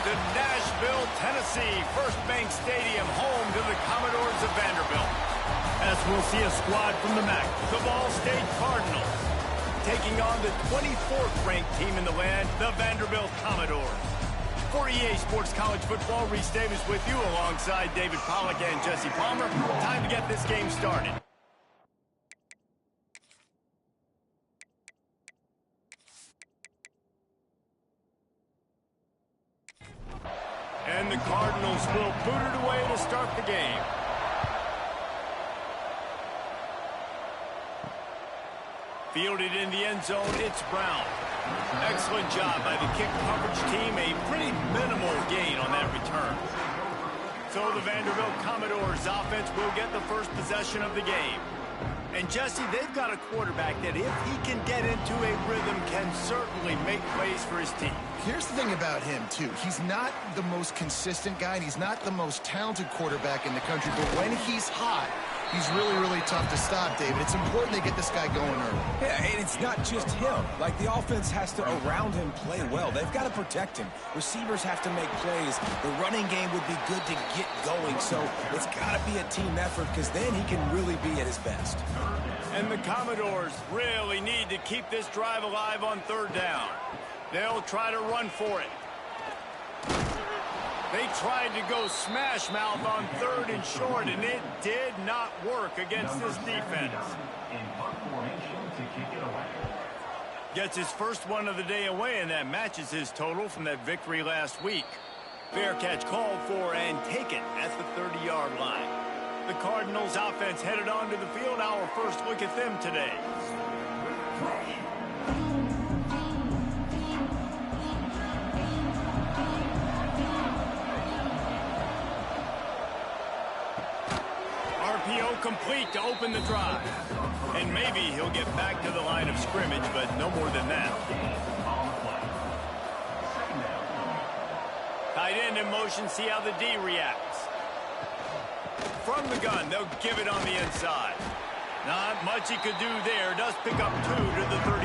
to Nashville, Tennessee, First Bank Stadium, home to the Commodores of Vanderbilt. As we'll see a squad from the MAC, the Ball State Cardinals, taking on the 24th ranked team in the land, the Vanderbilt Commodores. For EA Sports College Football, Reese Davis with you alongside David Pollack and Jesse Palmer. Time to get this game started. And the Cardinals will boot it away to start the game. Fielded in the end zone, it's Brown. Excellent job by the kick coverage team. A pretty minimal gain on that return. So the Vanderbilt Commodores offense will get the first possession of the game. And Jesse, they've got a quarterback that if he can get into a rhythm can certainly make plays for his team. Here's the thing about him, too. He's not the most consistent guy, and he's not the most talented quarterback in the country, but when he's hot, he's really, really tough to stop, David. It's important they get this guy going early. Yeah, and it's not just him. Like, the offense has to, around him, play well. They've got to protect him. Receivers have to make plays. The running game would be good to get going, so it's got to be a team effort because then he can really be at his best. And the Commodores really need to keep this drive alive on third down. They'll try to run for it. They tried to go smash mouth on third and short, and it did not work against this defense. Gets his first one of the day away, and that matches his total from that victory last week. Fair catch called for and taken at the 30-yard line. The Cardinals offense headed onto the field. Our first look at them today. RPO complete to open the drive. And maybe he'll get back to the line of scrimmage, but no more than that. Tight end in motion, see how the D reacts. From the gun, they'll give it on the inside. Not much he could do there. Does pick up 2 to the 34.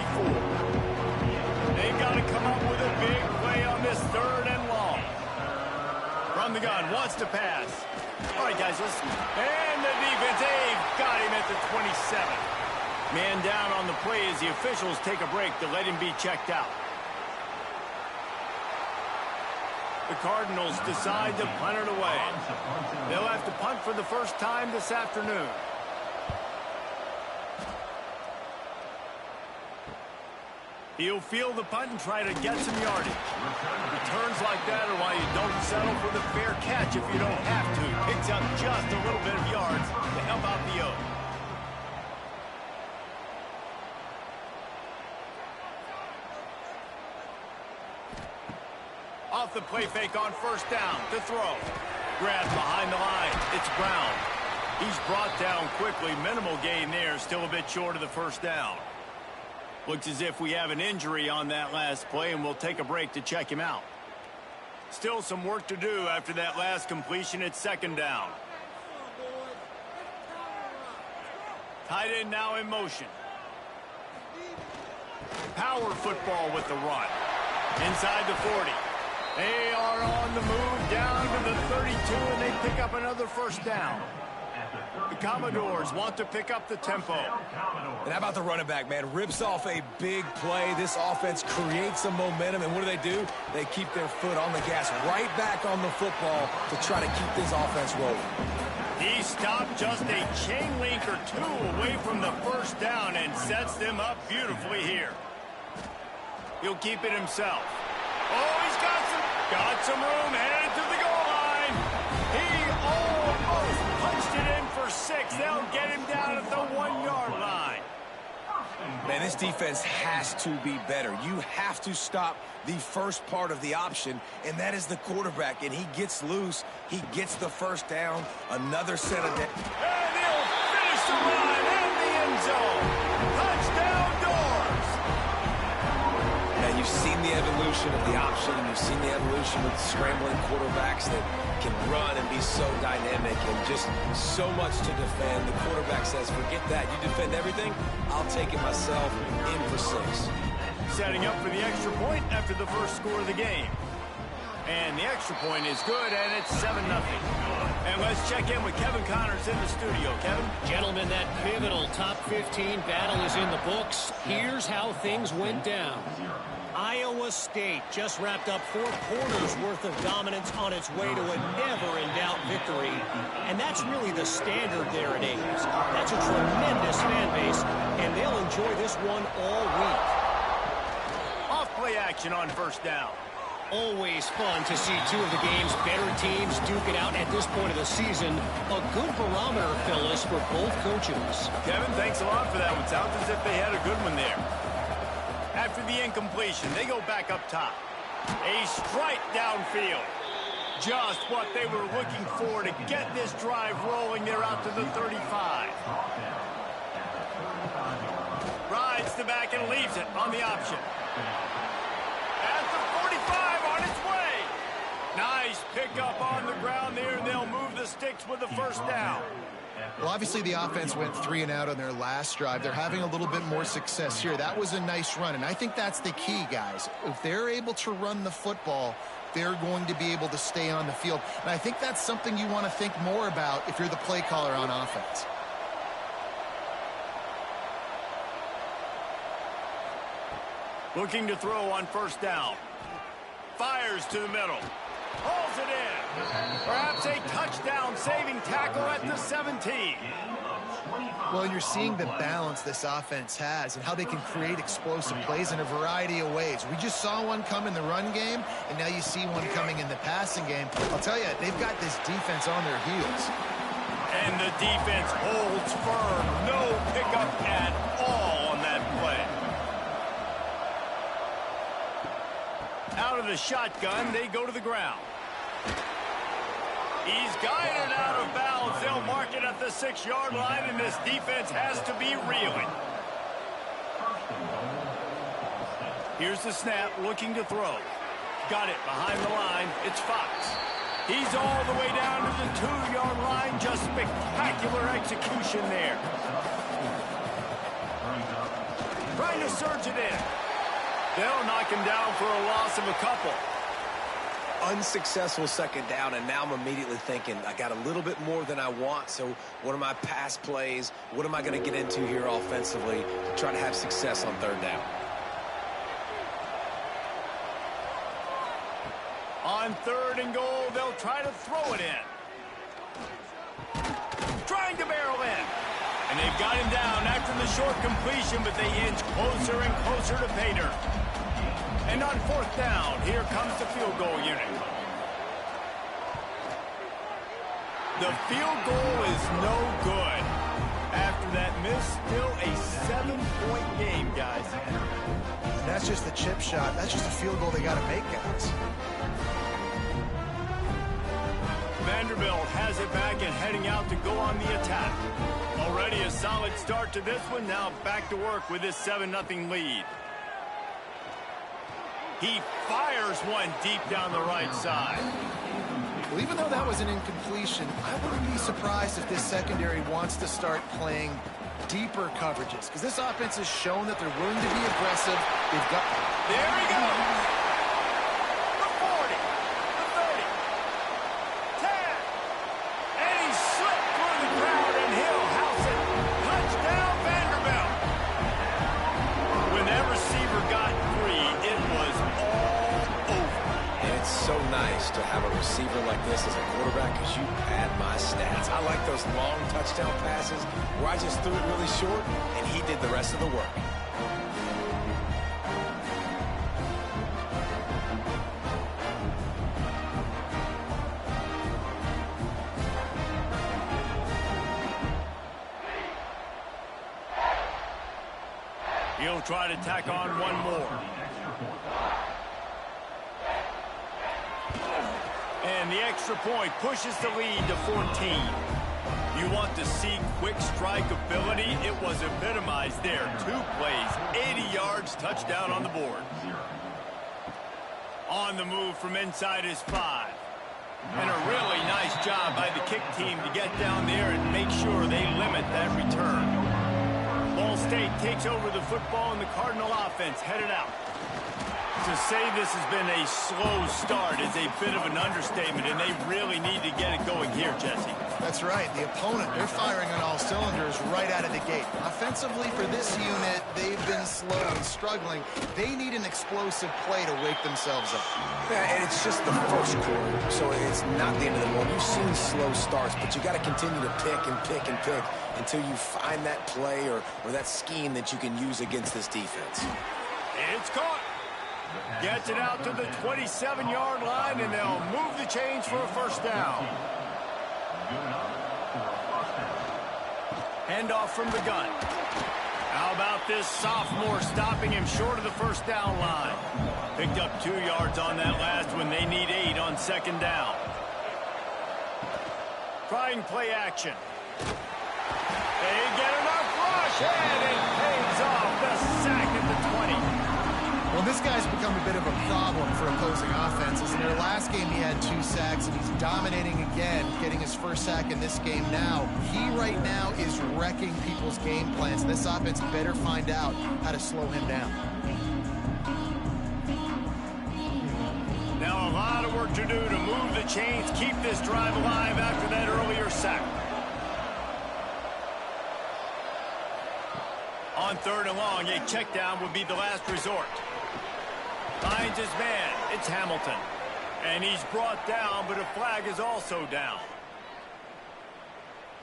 They've got to come up with a big play on this third and long. From the gun, wants to pass. All right, guys, listen. And the defense, they've got him at the 27. Man down on the play as the officials take a break to let him be checked out. The Cardinals decide to punt it away. They'll have to punt for the first time this afternoon. He'll field the punt and try to get some yardage. Returns like that are why you don't settle for the fair catch if you don't have to. Picks up just a little bit of yards to help out the O. Off the play fake on first down to throw. Grab behind the line. It's Brown. He's brought down quickly. Minimal gain there. Still a bit short of the first down. Looks as if we have an injury on that last play, and we'll take a break to check him out. Still some work to do after that last completion at second down. Tight end now in motion. Power football with the run. Inside the 40. They are on the move down to the 32, and they pick up another first down. The Commodores want to pick up the tempo. And how about the running back, man? Rips off a big play. This offense creates some momentum, and what do? They keep their foot on the gas, right back on the football to try to keep this offense rolling. He stopped just a chain link or two away from the first down and sets them up beautifully here. He'll keep it himself. Oh, he's got some room, headed to the goal line. He almost punched it in for 6. They'll get him down at the 1-yard line. Man, this defense has to be better. You have to stop the first part of the option, and that is the quarterback. And he gets loose. He gets the first down. Another set of... And he'll finish the run in the end zone. Touchdown, Doors. And you've seen the evolution of the option. You've seen the evolution with scrambling quarterbacks that can run and be so dynamic and just so much to defend. The quarterback says, forget that. You defend everything, I'll take it myself. In for 6. Setting up for the extra point after the first score of the game. And the extra point is good, and it's 7-0. And let's check in with Kevin Connors in the studio. Kevin? Gentlemen, that pivotal top 15 battle is in the books. Here's how things went down. Iowa State just wrapped up 4 quarters worth of dominance on its way to a never-in-doubt victory. And that's really the standard there at Ames. That's a tremendous fan base, and they'll enjoy this one all week. Off-play action on first down. Always fun to see 2 of the game's better teams duke it out at this point of the season. A good barometer, Phyllis, for both coaches. Kevin, thanks a lot for that one. Sounds as if they had a good one there. After the incompletion, they go back up top. A strike downfield. Just what they were looking for to get this drive rolling. They're out to the 35. Rides the back and leaves it on the option. At the 45 on its way. Nice pickup on the ground there. They'll move the sticks with the first down. Well, obviously the offense went 3 and out on their last drive. They're having a little bit more success here. That was a nice run, and I think that's the key, guys. If they're able to run the football, they're going to be able to stay on the field. And I think that's something you want to think more about if you're the play caller on offense. Looking to throw on first down. Fires to the middle. Hauls it in. Perhaps a touchdown-saving tackle at the 17. Well, you're seeing the balance this offense has and how they can create explosive plays in a variety of ways. We just saw one come in the run game, and now you see one coming in the passing game. I'll tell you, they've got this defense on their heels. And the defense holds firm. No pickup at all on that play. Out of the shotgun, they go to the ground. He's guided out of bounds. They'll mark it at the 6-yard line, and this defense has to be reeling. Here's the snap, looking to throw. Got it behind the line. It's Fox. He's all the way down to the 2-yard line. Just spectacular execution there. Trying to surge it in. They'll knock him down for a loss of a couple. Unsuccessful second down, and now I'm immediately thinking, I got a little bit more than I want, so what are my pass plays? What am I going to get into here offensively to try to have success on third down? On 3rd and goal, they'll try to throw it in. Trying to barrel in. And they've got him down after the short completion, but they inch closer and closer to pay dirt. And on 4th down, here comes the field goal unit. The field goal is no good. After that miss, still a 7-point game, guys. That's just the chip shot. That's just a field goal they got to make, guys. Vanderbilt has it back and heading out to go on the attack. Already a solid start to this one. Now back to work with this 7-0 lead. He fires one deep down the right side. Well, even though that was an incompletion, I wouldn't be surprised if this secondary wants to start playing deeper coverages, because this offense has shown that they're willing to be aggressive. They've got... There he goes. The 40, the 30, 10. And he slipped through the crowd, and he'll house it. Touchdown, Vanderbilt. When that receiver got free, it was all over. And it's so nice to have a receiver like this as a quarterback because you pad my stats. I like those long touchdown passes where I just threw it really short and he did the rest of the work. He'll try to tack on one more. And the extra point pushes the lead to 14. You want to see quick strike ability? It was epitomized there. 2 plays, 80 yards, touchdown on the board. On the move from inside his 5. And a really nice job by the kick team to get down there and make sure they limit that return. Ball State takes over the football, and the Cardinal offense headed out. To say this has been a slow start is a bit of an understatement, and they really need to get it going here, Jesse. That's right. The opponent, they're firing on all cylinders right out of the gate. Offensively, for this unit, they've been slow and struggling. They need an explosive play to wake themselves up. Yeah, and it's just the first quarter, so it's not the end of the world. You've seen slow starts, but you got to continue to pick and pick and pick until you find that play or that scheme that you can use against this defense. It's caught. Gets it out to the 27-yard line, and they'll move the chains for a first down. Handoff from the gun. How about this sophomore stopping him short of the first down line? Picked up 2 yards on that last one. They need 8 on second down. Trying play action. They get enough rush, and it pays off. The sack at the 20. Well, this guy's become a bit of a problem for opposing offenses. In their last game, he had 2 sacks, and he's dominating again, getting his first sack in this game now. He right now is wrecking people's game plans. This offense better find out how to slow him down. Now a lot of work to do to move the chains, keep this drive alive after that earlier sack. On 3rd and long, a check down would be the last resort. Finds his man. It's Hamilton. And he's brought down, but a flag is also down.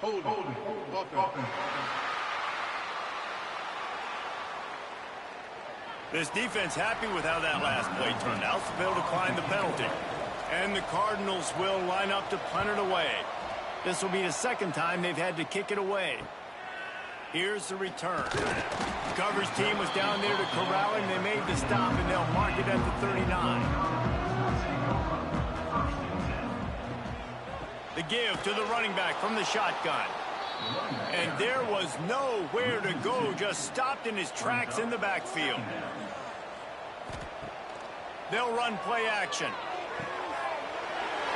Hold it. This defense happy with how that last play turned out, so they'll decline the penalty. And the Cardinals will line up to punt it away. This will be the second time they've had to kick it away. Here's the return. The coverage team was down there to corral him. They made the stop, and they'll mark it at the 39. The give to the running back from the shotgun. And there was nowhere to go, just stopped in his tracks in the backfield. They'll run play action.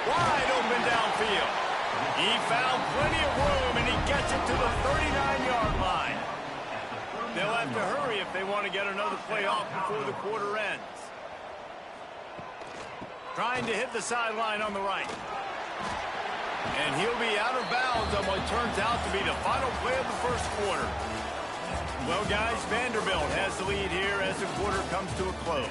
Wide open downfield. He found plenty of room, and he gets it to the 39-yard line. They'll have to hurry if they want to get another play off before the quarter ends. Trying to hit the sideline on the right. And he'll be out of bounds on what turns out to be the final play of the first quarter. Well, guys, Vanderbilt has the lead here as the quarter comes to a close.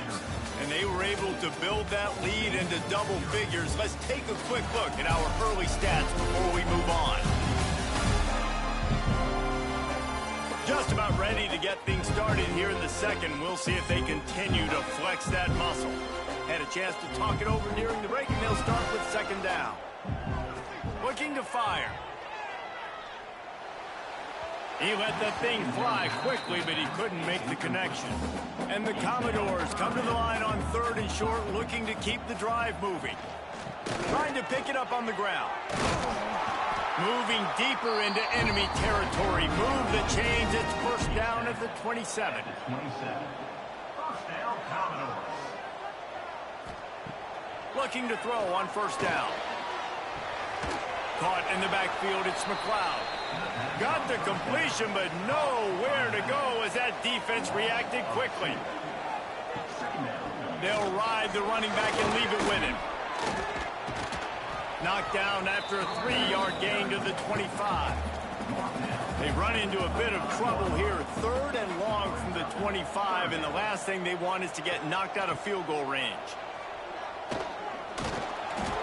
And they were able to build that lead into double figures. Let's take a quick look at our early stats before we move on. Just about ready to get things started here in the second. We'll see if they continue to flex that muscle. Had a chance to talk it over during the break, and they'll start with second down. Looking to fire. He let that thing fly quickly, but he couldn't make the connection. And the Commodores come to the line on 3rd and short, looking to keep the drive moving. Trying to pick it up on the ground. Moving deeper into enemy territory. Move the chains. It's first down at the 27. First down, Commodores. Looking to throw on first down. Caught in the backfield, it's McLeod. Got the completion, but nowhere to go as that defense reacted quickly. They'll ride the running back and leave it with him. Knocked down after a 3-yard gain to the 25. They run into a bit of trouble here. 3rd and long from the 25, and the last thing they want is to get knocked out of field goal range.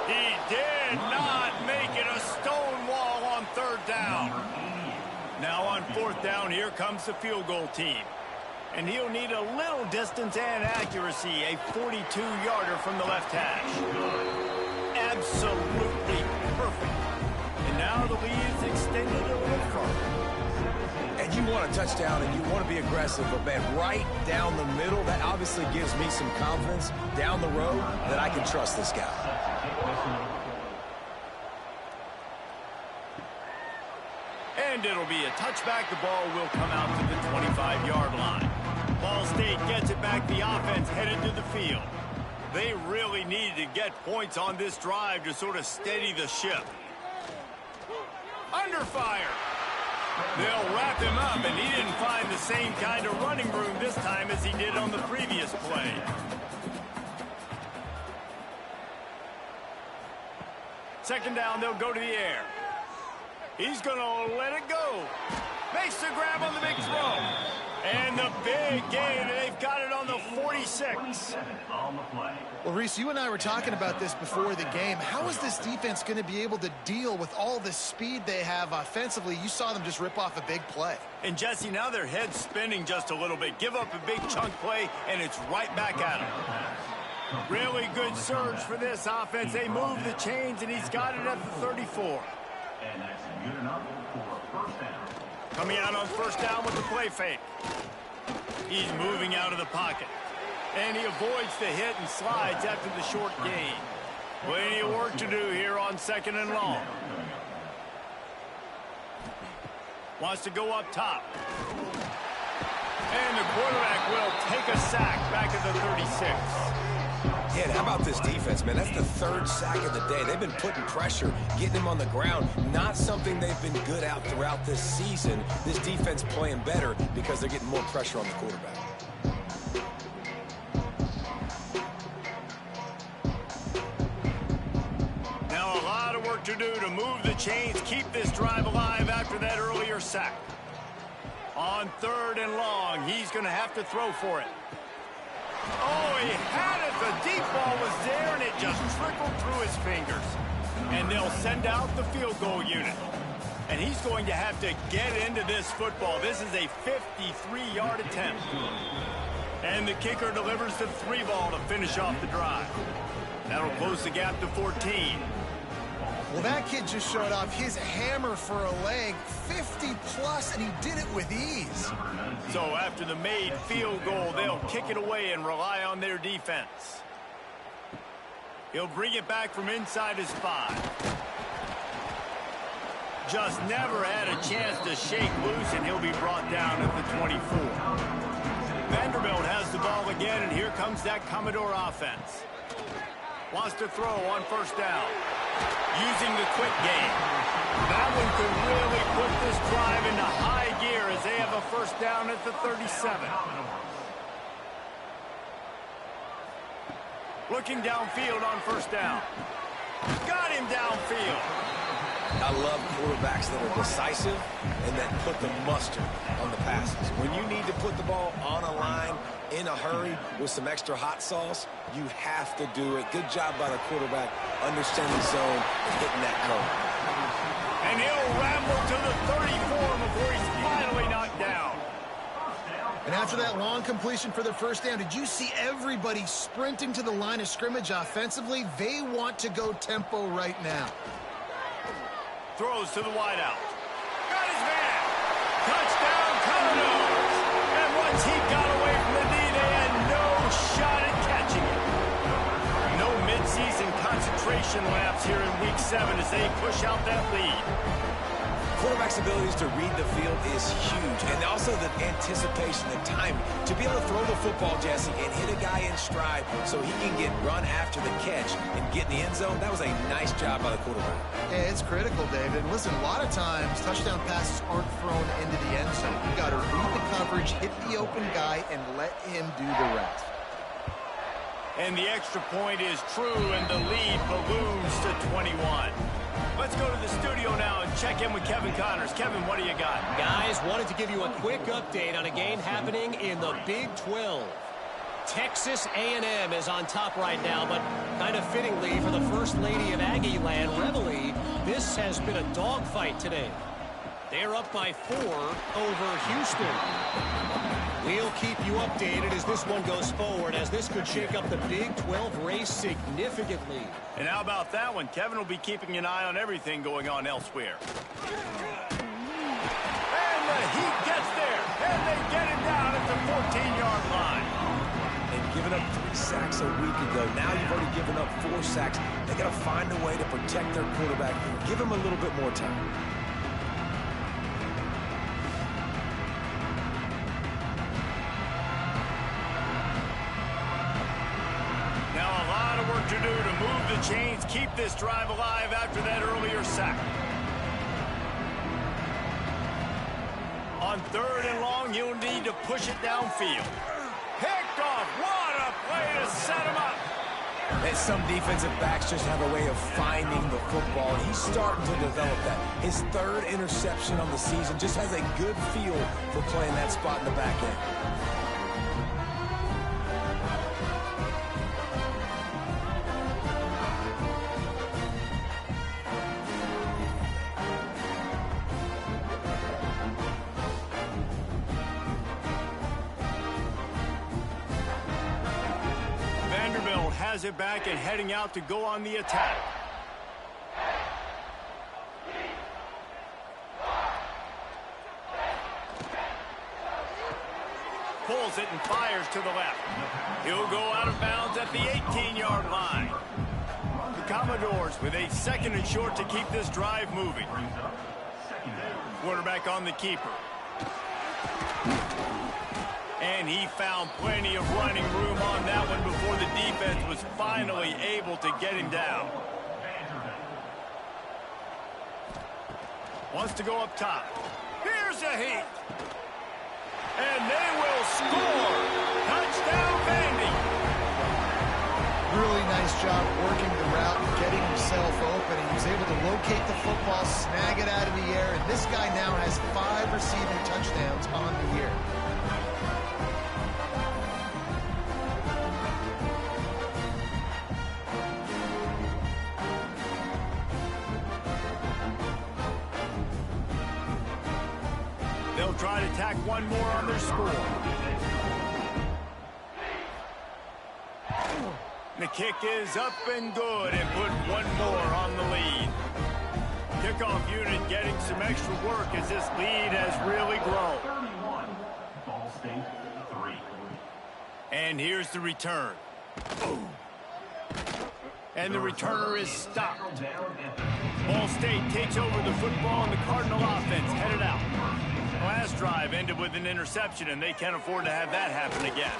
He did not make it. A stone wall on 3rd down. Now on 4th down, here comes the field goal team. And he'll need a little distance and accuracy. A 42-yarder from the left hash. Absolutely perfect. And now the lead is extended a little further. And you want a touchdown, and you want to be aggressive, but man, right down the middle, that obviously gives me some confidence down the road that I can trust this guy. And it'll be a touchback. The ball will come out to the 25-yard line. Ball State gets it back. The offense headed to the field. They really needed to get points on this drive to sort of steady the ship. Under fire. They'll wrap him up, and he didn't find the same kind of running room this time as he did on the previous play. second down, they'll go to the air. He's going to let it go. Makes the grab on the big throw. And the big gain, and they've got it on the 46. Well, Reese, you and I were talking about this before the game. How is this defense going to be able to deal with all the speed they have offensively? You saw them just rip off a big play. And, Jesse, now their head's spinning just a little bit. Give up a big chunk play, and it's right back at them. Really good surge for this offense. They move the chains, and he's got it at the 34. And that's good enough for a first down. Coming out on first down with the play fake. He's moving out of the pocket. And he avoids the hit and slides after the short gain. Plenty of work to do here on second and long. Wants to go up top. And the quarterback will take a sack back at the 36. Yeah, and how about this defense, man? That's the third sack of the day. They've been putting pressure, getting him on the ground. Not something they've been good at throughout this season. This defense playing better because they're getting more pressure on the quarterback. Now a lot of work to do to move the chains, keep this drive alive after that earlier sack. On third and long, he's going to have to throw for it. Oh, he had it. The deep ball was there, and it just trickled through his fingers. And they'll send out the field goal unit. And he's going to have to get into this football. This is a 53-yard attempt. And the kicker delivers the 3 ball to finish off the drive. That'll close the gap to 14. Well, that kid just showed off his hammer for a leg, 50-plus, and he did it with ease. So after the made field goal, they'll kick it away and rely on their defense. He'll bring it back from inside his 5. Just never had a chance to shake loose, and he'll be brought down at the 24. Vanderbilt has the ball again, and here comes that Commodore offense. Wants to throw on first down. Using the quick game. That one could really put this drive into high gear as they have a first down at the 37. Looking downfield on first down. Got him downfield. I love quarterbacks that are decisive and that put the mustard on the passes. When you need to put the ball on a line in a hurry with some extra hot sauce, you have to do it. Good job by the quarterback understanding the zone and hitting that curve. And he'll ramble to the 34 before he's finally knocked down. And after that long completion for the first down, did you see everybody sprinting to the line of scrimmage offensively? They want to go tempo right now. Throws to the wideout. Got his man. Touchdown, Cardinals. And once he got away from the knee, they had no shot at catching it. No midseason concentration laps here in Week 7 as they push out that lead. Quarterback's abilities to read the field is huge, and also the anticipation, the timing. To be able to throw the football, Jesse, and hit a guy in stride so he can get run after the catch and get in the end zone, that was a nice job by the quarterback. Yeah, it's critical, David. Listen, a lot of times touchdown passes aren't thrown into the end zone. You got to read the coverage, hit the open guy, and let him do the rest. And the extra point is true, and the lead balloons to 21. Let's go to the studio now and check in with Kevin Connors. Kevin, what do you got? Guys, wanted to give you a quick update on a game happening in the Big 12. Texas A&M is on top right now, but kind of fittingly for the First Lady of Aggie Land, Reveille, this has been a dogfight today. They're up by 4 over Houston. We'll keep you updated as this one goes forward, as this could shake up the Big 12 race significantly. And how about that one? Kevin will be keeping an eye on everything going on elsewhere. And the Heat gets there, and they get him down at the 14-yard line. They've given up 3 sacks a week ago. Now you've already given up 4 sacks. They got to find a way to protect their quarterback. Give him a little bit more time. To do to move the chains, keep this drive alive after that earlier sack. On third and long, you'll need to push it downfield. Picked off. What a play to set him up. And some defensive backs just have a way of finding the football, and he's starting to develop that. His third interception on the season, just has a good feel for playing that spot in the back end. Vanderbilt has it back and heading out to go on the attack. Pulls it and fires to the left. He'll go out of bounds at the 18-yard line. The Commodores with a 2nd and short to keep this drive moving. Quarterback on the keeper. And he found plenty of running room on that one before the defense was finally able to get him down. Wants to go up top. Here's a heat. And they will score. Touchdown, Vandy. Really nice job working the route, getting himself open. He was able to locate the football, snag it out of the air, and this guy now has 5 receiving touchdowns on the year. They'll try to tack one more on their score. The kick is up and good and put one more on the lead. Kickoff unit getting some extra work as this lead has really grown. 31, Ball State 3. And here's the return. And the returner is stopped. Ball State takes over the football and the Cardinal offense headed out. Last drive ended with an interception, and they can't afford to have that happen again.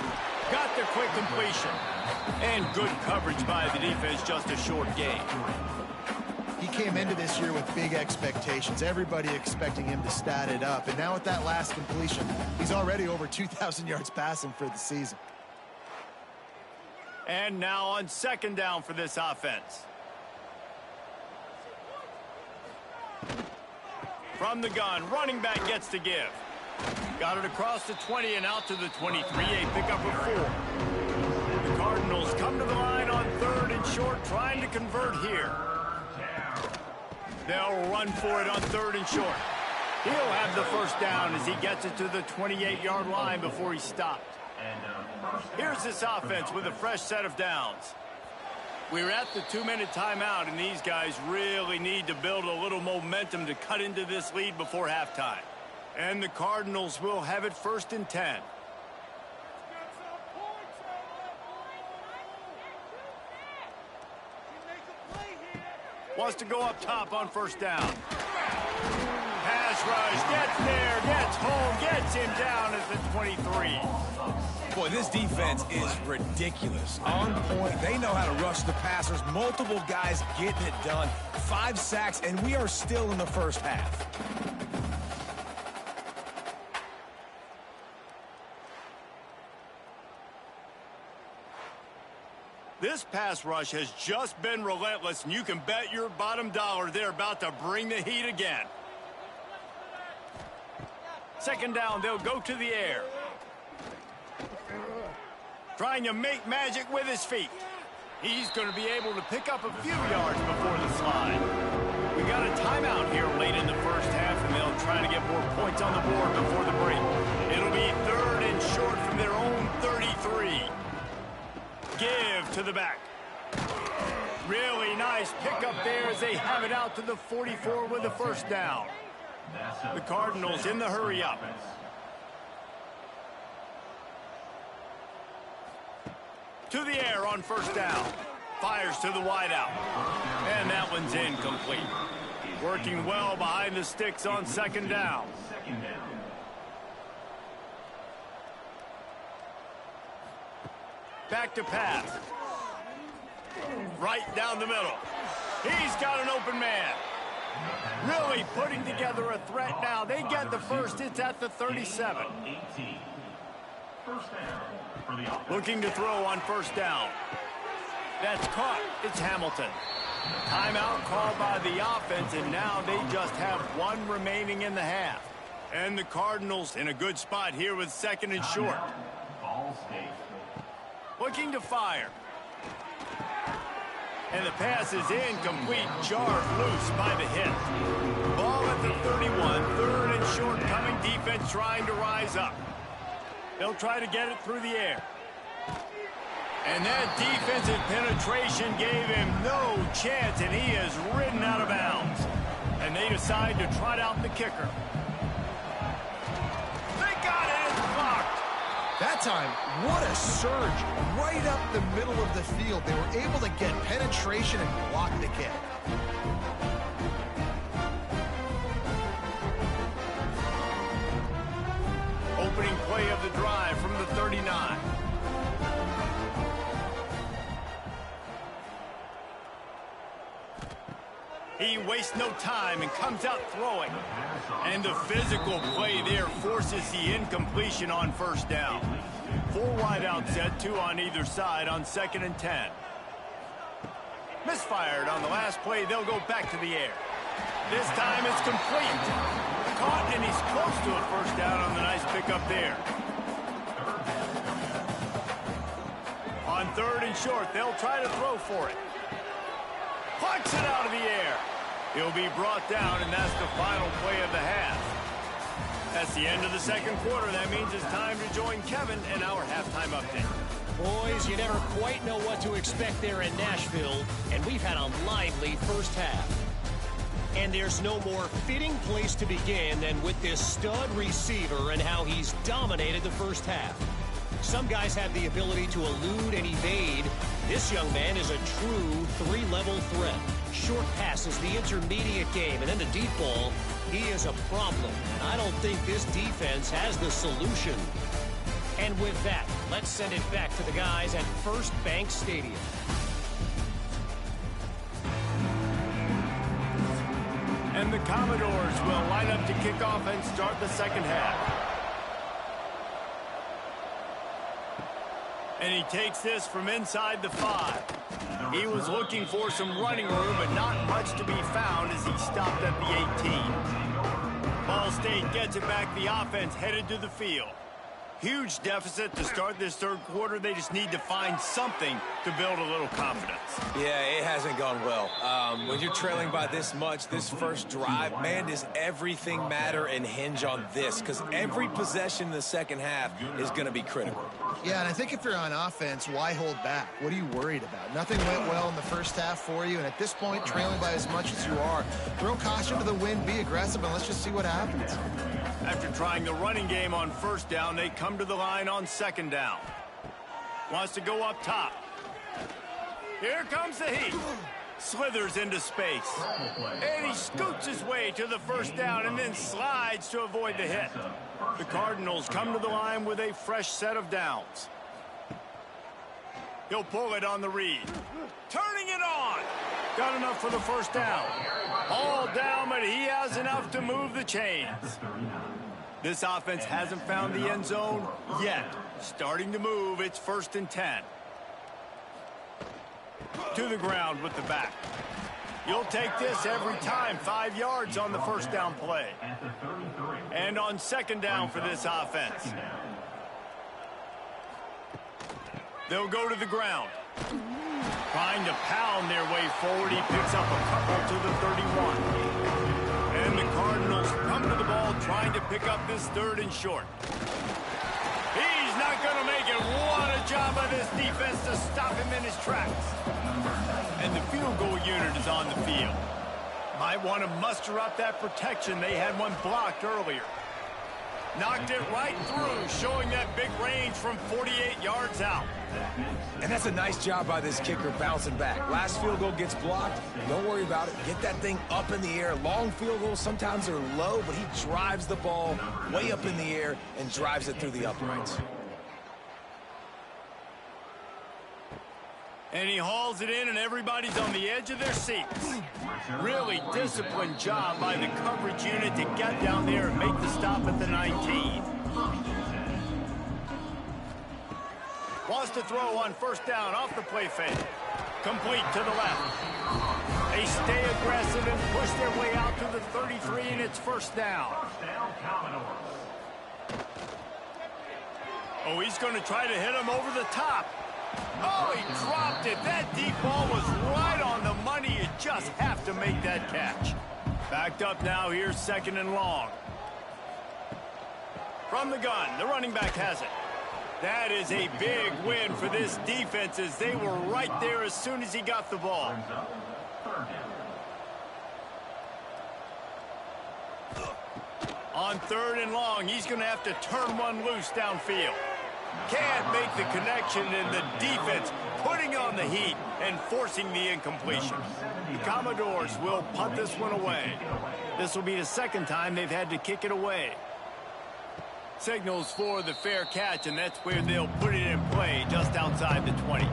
Got the quick completion. And good coverage by the defense, just a short game. He came into this year with big expectations. Everybody expecting him to stat it up. And now with that last completion, he's already over 2,000 yards passing for the season. And now on 2nd down for this offense. From the gun, running back gets to give. Got it across the 20 and out to the 23, a pickup of 4. The Cardinals come to the line on 3rd and short, trying to convert here. They'll run for it on 3rd and short. He'll have the first down as he gets it to the 28-yard line before he's stopped. Here's this offense with a fresh set of downs. We're at the 2-minute timeout, and these guys really need to build a little momentum to cut into this lead before halftime. And the Cardinals will have it 1st and 10. Wants to go up top on 1st down. Pass rush, gets there, gets home, gets him down at the 23. Boy, this defense is ridiculous. On point, they know how to rush the passers. Multiple guys getting it done. 5 sacks, and we are still in the first half. This pass rush has just been relentless, and you can bet your bottom dollar they're about to bring the heat again. 2nd down, they'll go to the air. Trying to make magic with his feet. He's going to be able to pick up a few yards before the slide. We got a timeout here late in the first half, and they'll try to get more points on the board before the break. It'll be 3rd and short from their own 33. Give to the back. Really nice pickup there as they have it out to the 44 with the first down. The Cardinals in the hurry up. To the air on 1st down. Fires to the wideout. And that one's incomplete. Working well behind the sticks on 2nd down. Back to pass. Right down the middle. He's got an open man. Really putting together a threat now. They get the first. It's at the 37. Looking to throw on 1st down. That's caught. It's Hamilton. Timeout called by the offense, and now they just have one remaining in the half. And the Cardinals in a good spot here with second and short. Ball State. Looking to fire. And the pass is incomplete, jarred loose by the hit. Ball at the 31, third and short coming, defense trying to rise up. They'll try to get it through the air. And that defensive penetration gave him no chance, and he is ridden out of bounds. And they decide to trot out the kicker. They got it, it's blocked. That time, what a surge right up the middle of the field. They were able to get penetration and block the kick. Opening play of the drive from the 39. He wastes no time and comes out throwing. And the physical play there forces the incompletion on first down. 4 wide out set, 2 on either side on 2nd and 10. Misfired on the last play. They'll go back to the air. This time it's complete. Caught, and he's close to a first down on the nice pickup there. On 3rd and short, they'll try to throw for it. Plucks it out of the air. He'll be brought down, and that's the final play of the half. That's the end of the second quarter. That means it's time to join Kevin in our halftime update. Boys, you never quite know what to expect there in Nashville, and we've had a lively first half. And there's no more fitting place to begin than with this stud receiver and how he's dominated the first half. Some guys have the ability to elude and evade. This young man is a true 3-level threat. Short passes, the intermediate game, and then the deep ball. He is a problem, and I don't think this defense has the solution. And with that, let's send it back to the guys at First Bank Stadium. And the Commodores will line up to kick off and start the second half. And he takes this from inside the 5. He was looking for some running room, but not much to be found as he stopped at the 18. Ball State gets it back. The offense headed to the field. Huge deficit to start this third quarter. They just need to find something to build a little confidence. Yeah, it hasn't gone well. When you're trailing by this much, this first drive, man, does everything matter and hinge on this? Because every possession in the second half is going to be critical. Yeah, and I think if you're on offense, why hold back? What are you worried about? Nothing went well in the first half for you, and at this point, trailing by as much as you are, throw caution to the wind, be aggressive, and let's just see what happens. After trying the running game on first down, they come to the line on second down. Wants to go up top. Here comes the heat. Slithers into space. And he scoots his way to the first down and then slides to avoid the hit. The Cardinals come to the line with a fresh set of downs. He'll pull it on the read. Turning it on. Got enough for the first down. All down, but he has enough to move the chains. This offense hasn't found the end zone yet. Starting to move, it's 1st and 10. To the ground with the back. You'll take this every time. 5 yards on the first down play. And on second down for this offense. They'll go to the ground. Trying to pound their way forward. He picks up a couple to the 31. And the Cardinals come to the ball trying to pick up this 3rd and short. He's not going to make it. What a job by this defense to stop him in his tracks. And the field goal unit is on the field. Might want to muster up that protection. They had one blocked earlier. Knocked it right through, showing that big range from 48 yards out. And that's a nice job by this kicker bouncing back. Last field goal gets blocked. Don't worry about it. Get that thing up in the air. Long field goals sometimes are low, but he drives the ball way up in the air and drives it through the uprights. And he hauls it in, and everybody's on the edge of their seats. Really disciplined job by the coverage unit to get down there and make the stop at the 19. Wants to throw on first down off the play fake. Complete to the left. They stay aggressive and push their way out to the 33, and it's first down. First down, Commodores. Oh, he's going to try to hit him over the top. Oh, he dropped it. That deep ball was right on the money. You just have to make that catch. Backed up now. Here's second and long. From the gun, the running back has it. That is a big win for this defense as they were right there as soon as he got the ball. On third and long, he's going to have to turn one loose downfield. Can't make the connection, and the defense putting on the heat and forcing the incompletion. The Commodores will punt this one away. This will be the second time they've had to kick it away. Signals for the fair catch, and that's where they'll put it in play just outside the 20.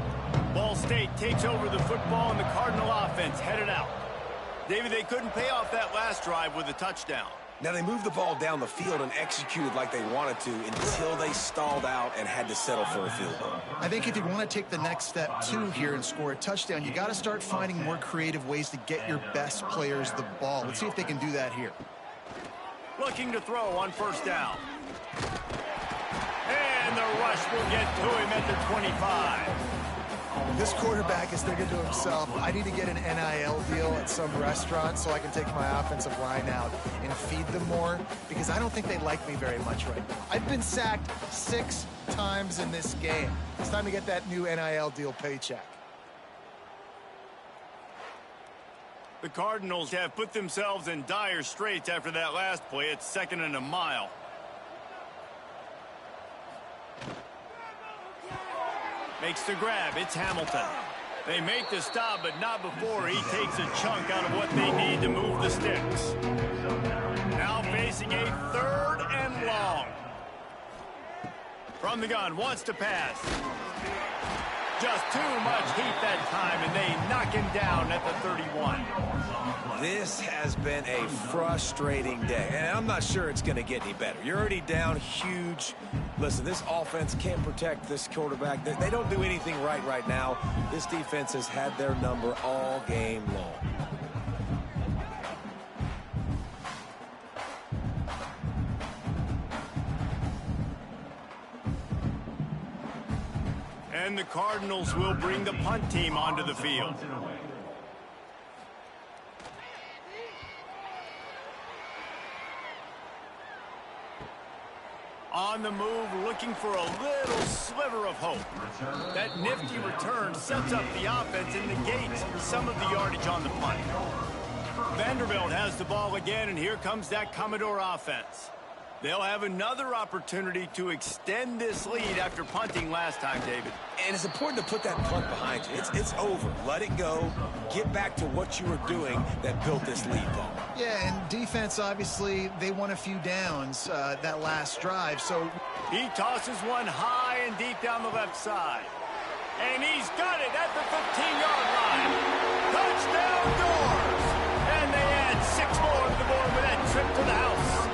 Ball State takes over the football, and the Cardinal offense headed out. David, they couldn't pay off that last drive with a touchdown. Now, they moved the ball down the field and executed like they wanted to until they stalled out and had to settle for a field goal. I think if you want to take the next step, too, here and score a touchdown, you got to start finding more creative ways to get your best players the ball. Let's see if they can do that here. Looking to throw on first down. And the rush will get to him at the 25. This quarterback is thinking to himself, I need to get an NIL deal at some restaurant so I can take my offensive line out and feed them more, because I don't think they like me very much right now. I've been sacked 6 times in this game. It's time to get that new NIL deal paycheck. The Cardinals have put themselves in dire straits after that last play. It's second and a mile. Makes the grab. It's Hamilton. They make the stop, but not before he takes a chunk out of what they need to move the sticks. Now facing a third and long. From the gun, wants to pass. Just too much heat that time, and they knock him down at the 31. This has been a frustrating day, and I'm not sure it's going to get any better. You're already down huge. Listen, this offense can't protect this quarterback. They don't do anything right now. This defense has had their number all game long. And the Cardinals will bring the punt team onto the field. On the move, looking for a little sliver of hope. That nifty return sets up the offense and negates some of the yardage on the punt. Vanderbilt has the ball again, and here comes that Commodore offense. They'll have another opportunity to extend this lead after punting last time, David. And it's important to put that punt behind you. It's over. Let it go. Get back to what you were doing that built this lead, Paul. Yeah, and defense, obviously, they won a few downs that last drive, so... He tosses one high and deep down the left side. And he's got it at the 15-yard line. Touchdown Doors! And they add 6 more to the board with that trip to the house.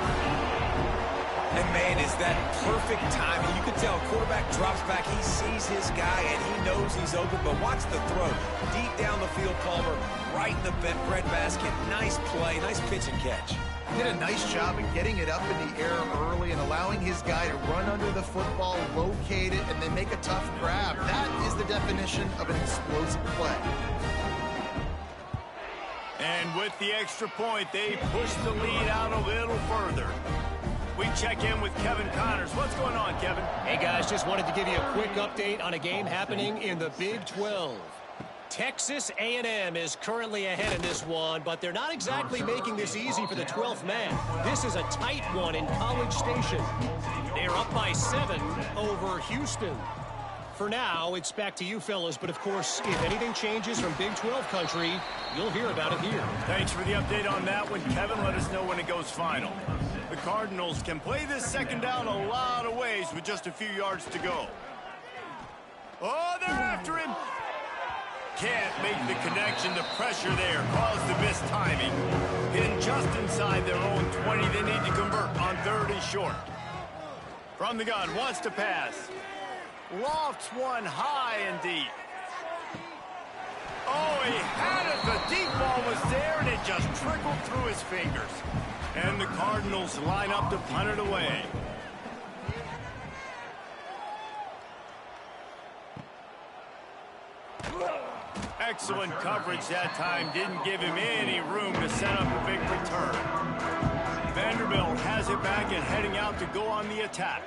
And, man, is that perfect timing. You can tell quarterback drops back. He sees his guy, and he knows he's open. But watch the throw. Deep down the field, Palmer, right in the breadbasket. Nice play, nice pitch and catch. He did a nice job of getting it up in the air early and allowing his guy to run under the football, locate it, and then make a tough grab. That is the definition of an explosive play. And with the extra point, they push the lead out a little further. We check in with Kevin Connors. What's going on, Kevin? Hey, guys, just wanted to give you a quick update on a game happening in the Big 12. Texas A&M is currently ahead in this one, but they're not exactly making this easy for the 12th man. This is a tight one in College Station. They're up by 7 over Houston. For now, it's back to you fellas, but of course, if anything changes from Big 12 country, you'll hear about it here. Thanks for the update on that one, Kevin. Let us know when it goes final. The Cardinals can play this second down a lot of ways with just a few yards to go. Oh, they're after him. Can't make the connection. The pressure there caused the missed timing. Hidden just inside their own 20. They need to convert on third and short. From the gun, wants to pass. Lofts one high and deep. Oh, he had it. The deep ball was there, and it just trickled through his fingers. And the Cardinals line up to punt it away. Excellent coverage that time. Didn't give him any room to set up a big return. Vanderbilt has it back and heading out to go on the attack.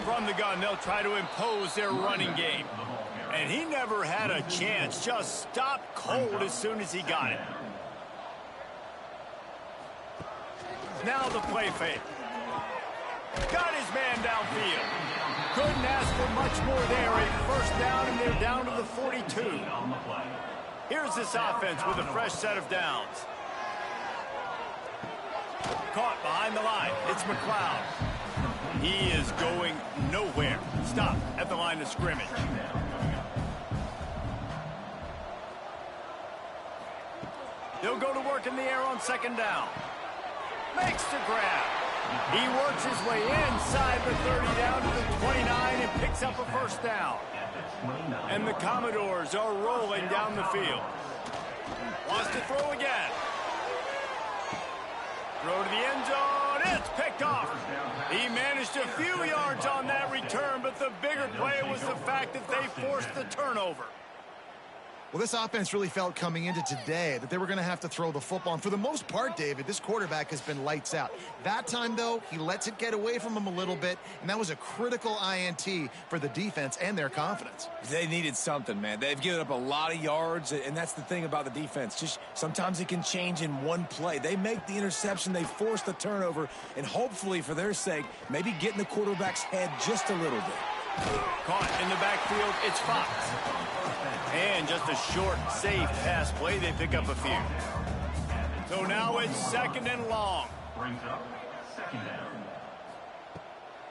From the gun, they'll try to impose their running game. And he never had a chance. Just stopped cold as soon as he got it. Now the play fake. Got his man downfield. Couldn't ask for much more there. A first down, and they're down to the 42. Here's this offense with a fresh set of downs. Caught behind the line. It's McLeod. He is going nowhere. Stop at the line of scrimmage. He'll go to work in the air on second down. Makes the grab. He works his way inside the 30 down to the 29 and picks up a first down. And the Commodores are rolling down the field. Wants to throw again. Throw to the end zone. It's picked off. He managed a few yards on that return, but the bigger play was the fact that they forced the turnover. Well, this offense really felt coming into today that they were going to have to throw the football. And for the most part, David, this quarterback has been lights out. That time, though, he lets it get away from him a little bit, and that was a critical INT for the defense and their confidence. They needed something, man. They've given up a lot of yards, and that's the thing about the defense. Just sometimes it can change in one play. They make the interception, they force the turnover, and hopefully, for their sake, maybe get in the quarterback's head just a little bit. Caught in the backfield, it's Fox. And just a short, safe pass play, they pick up a few. So now it's second and long. Brings up second down.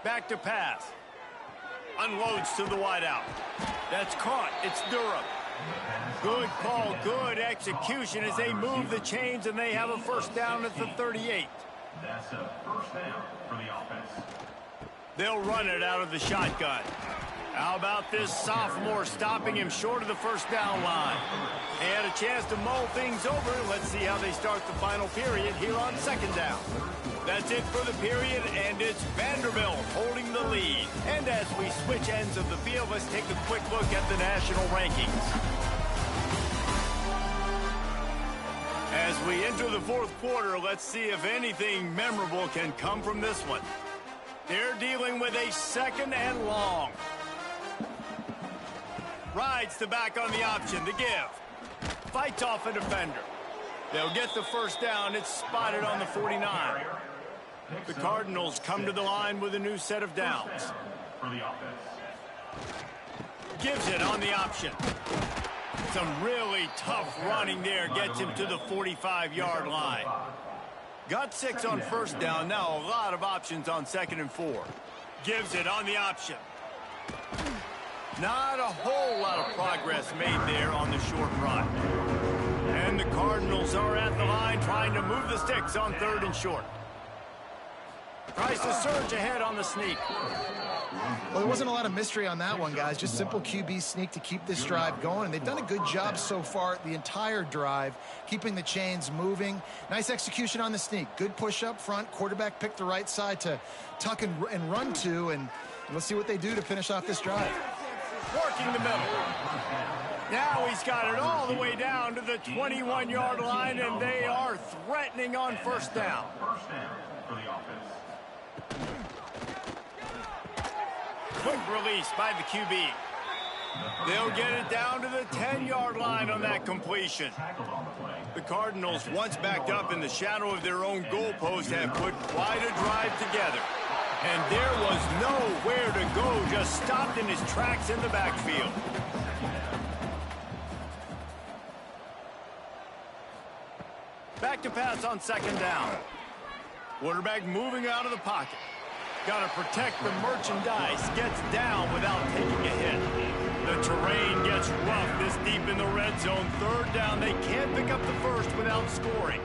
Back to pass. Unloads to the wideout. That's caught. It's Durham. Good call, good execution as they move the chains, and they have a first down at the 38. That's a first down for the offense. They'll run it out of the shotgun. How about this sophomore stopping him short of the first down line? They had a chance to mull things over. Let's see how they start the final period here on second down. That's it for the period, and it's Vanderbilt holding the lead. And as we switch ends of the field, let's take a quick look at the national rankings. As we enter the fourth quarter, let's see if anything memorable can come from this one. They're dealing with a second and long. Rides the back on the option to give. Fights off a defender. They'll get the first down. It's spotted on the 49. The Cardinals come to the line with a new set of downs. For the offense. Gives it on the option. Some really tough running there gets him to the 45-yard line. Got 6 on first down. Now a lot of options on second and 4. Gives it on the option. Not a whole lot of progress made there on the short run. And the Cardinals are at the line trying to move the sticks on third and short. Tries to surge ahead on the sneak. Well, there wasn't a lot of mystery on that one, guys. Just simple QB sneak to keep this drive going. They've done a good job so far the entire drive, keeping the chains moving. Nice execution on the sneak. Good push up front. Quarterback picked the right side to tuck and run to, and let's see what they do to finish off this drive. Working the middle. Now he's got it all the way down to the 21-yard line, and they are threatening on first down. First down for the offense. Quick release by the QB. They'll get it down to the 10-yard line on that completion. The Cardinals, once backed up in the shadow of their own goalpost, have put quite a drive together. And there was nowhere to go, just stopped in his tracks in the backfield. Back to pass on second down. Quarterback moving out of the pocket. Got to protect the merchandise. Gets down without taking a hit. The terrain gets rough this deep in the red zone. Third down. They can't pick up the first without scoring.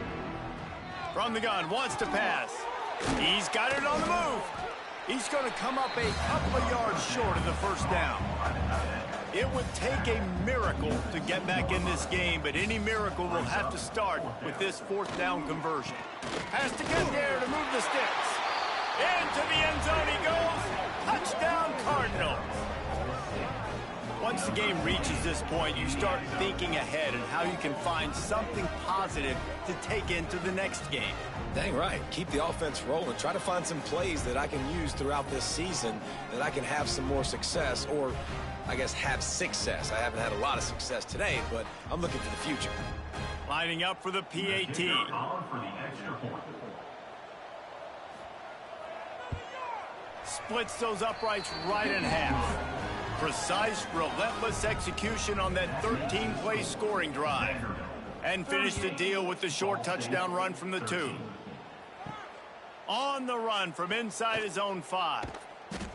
From the gun, wants to pass. He's got it on the move. He's going to come up a couple of yards short of the first down. It would take a miracle to get back in this game, but any miracle will have to start with this fourth down conversion. Has to get there to move the sticks. Into the end zone he goes. Touchdown, Cardinals. Once the game reaches this point, you start thinking ahead and how you can find something positive to take into the next game. Dang right. Keep the offense rolling. Try to find some plays that I can use throughout this season that I can have some more success, or I guess have success. I haven't had a lot of success today, but I'm looking for the future. Lining up for the PAT. For the extra point. Splits those uprights right in half. Precise, relentless execution on that 13-play scoring drive. And finished the deal with the short touchdown run from the 2. On the run from inside his own 5.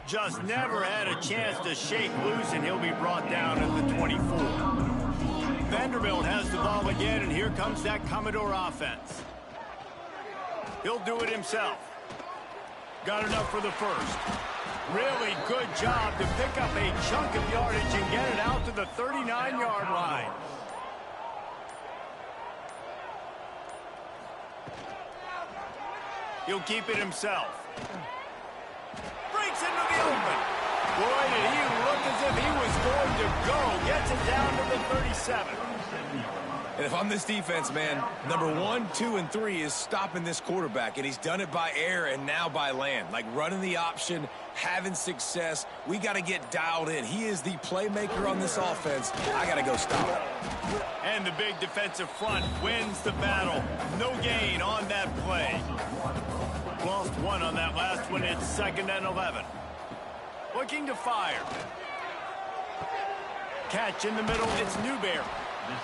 Just never had a chance to shake loose, and he'll be brought down at the 24. Vanderbilt has the ball again, and here comes that Commodore offense. He'll do it himself. Got enough for the first. Really good job to pick up a chunk of yardage and get it out to the 39-yard line. He'll keep it himself. Breaks into the open. Boy, did he look as if he was going to go. Gets it down to the 37. And if I'm this defense, man, number 1, 2, and 3 is stopping this quarterback, and he's done it by air and now by land. Like running the option, having success. We got to get dialed in. He is the playmaker on this offense. I got to go stop him. And the big defensive front wins the battle. No gain on that play. Lost 1 on that last one. It's 2nd and 11. Looking to fire. Catch in the middle. It's Newberry.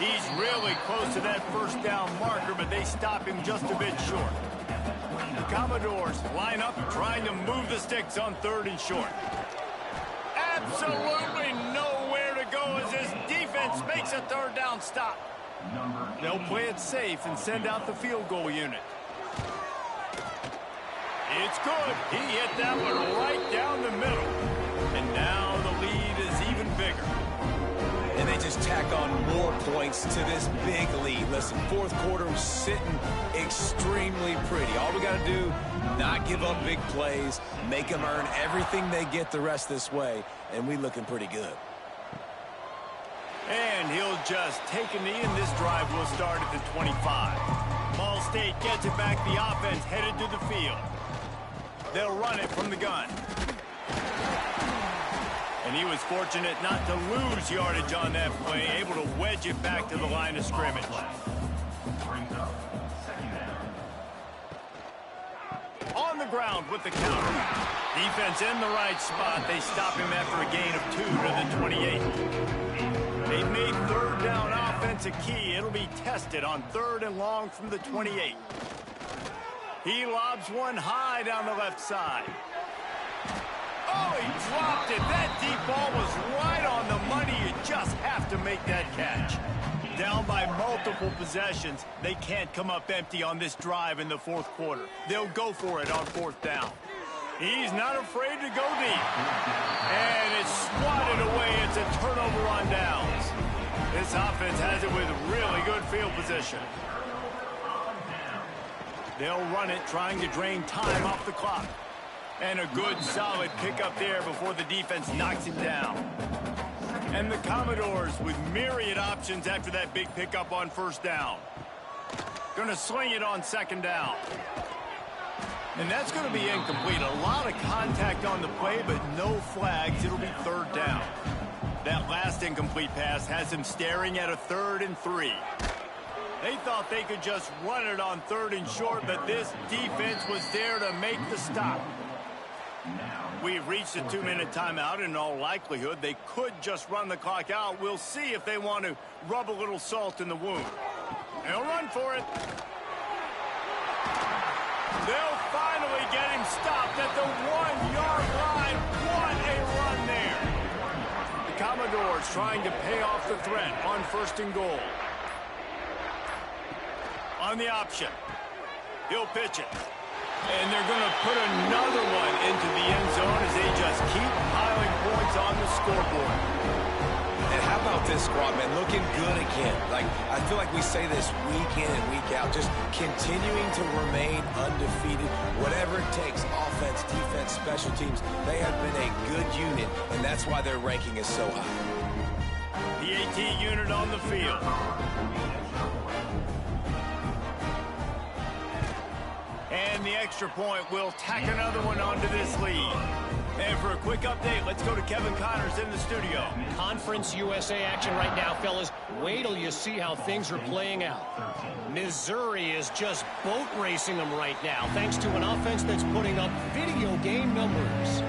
He's really close to that first down marker, but they stop him just a bit short. The Commodores line up trying to move the sticks on 3rd and short. Absolutely nowhere to go as his defense makes a 3rd down stop. They'll play it safe and send out the field goal unit. It's good. He hit that one right down the middle. And now the lead is even bigger. And they just tack on more points to this big lead. Listen, 4th quarter was sitting extremely pretty. All we got to do, not give up big plays, make them earn everything they get the rest this way, and we looking pretty good. And he'll just take a knee, and this drive will start at the 25. Ball State gets it back. The offense headed to the field. They'll run it from the gun. And he was fortunate not to lose yardage on that play, able to wedge it back to the line of scrimmage. On the ground with the counter. Defense in the right spot. They stop him after a gain of 2 to the 28. They've made 3rd down offense a key. It'll be tested on 3rd and long from the 28. He lobs one high down the left side. Oh, he dropped it. That deep ball was right on the money. You just have to make that catch. Down by multiple possessions, they can't come up empty on this drive in the 4th quarter. They'll go for it on 4th down. He's not afraid to go deep. And it's swatted away. It's a turnover on downs. This offense has it with really good field position. They'll run it, trying to drain time off the clock. And a good, solid pickup there before the defense knocks him down. And the Commodores with myriad options after that big pickup on 1st down. Going to sling it on 2nd down. And that's going to be incomplete. A lot of contact on the play, but no flags. It'll be 3rd down. That last incomplete pass has him staring at a 3rd and 3. They thought they could just run it on 3rd and short, but this defense was there to make the stop. We've reached a 2-minute timeout. In all likelihood, they could just run the clock out. We'll see if they want to rub a little salt in the wound. They'll run for it. They'll finally get him stopped at the 1-yard line. What a run there. The Commodores trying to pay off the threat on 1st and goal. On the option. He'll pitch it. And they're going to put another one into the end zone as they just keep piling points on the scoreboard. And how about this squad, man? Looking good again. Like, I feel like we say this week in and week out, just continuing to remain undefeated. Whatever it takes, offense, defense, special teams, they have been a good unit, and that's why their ranking is so high. The AT unit on the field. And the extra point will tack another one onto this lead. And for a quick update, let's go to Kevin Connors in the studio. Conference USA action right now, fellas. Wait till you see how things are playing out. Missouri is just boat racing them right now, thanks to an offense that's putting up video game numbers.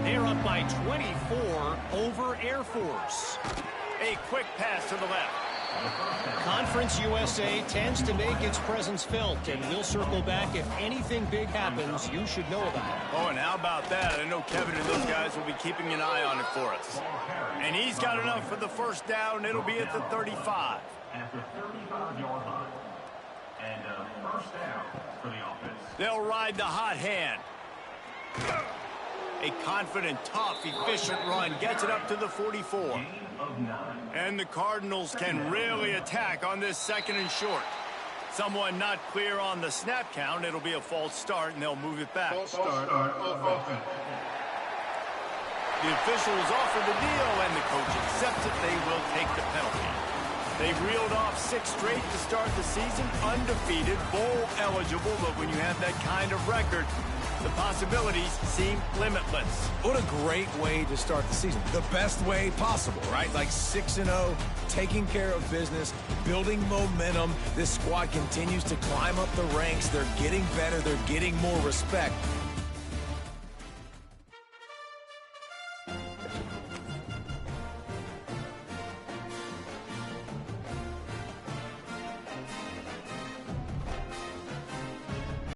They're up by 24 over Air Force. A quick pass to the left. Conference USA tends to make its presence felt, and we'll circle back if anything big happens you should know about it. Oh, and how about that? I know Kevin and those guys will be keeping an eye on it for us. And he's got enough for the first down. It'll be at the 35. At the 35-yard line. And first down for the offense. They'll ride the hot hand. A confident, tough, efficient run gets it up to the 44. Gain of 9. And the Cardinals can really attack on this second and short. Someone not clear on the snap count. It'll be a false start, and they'll move it back. False start of offense. The officials offer the deal, and the coach accepts it. They will take the penalty. They've reeled off 6 straight to start the season, undefeated, bowl eligible, but when you have that kind of record, the possibilities seem limitless. What a great way to start the season. The best way possible, right? Like 6-0, taking care of business, building momentum. This squad continues to climb up the ranks. They're getting better. They're getting more respect.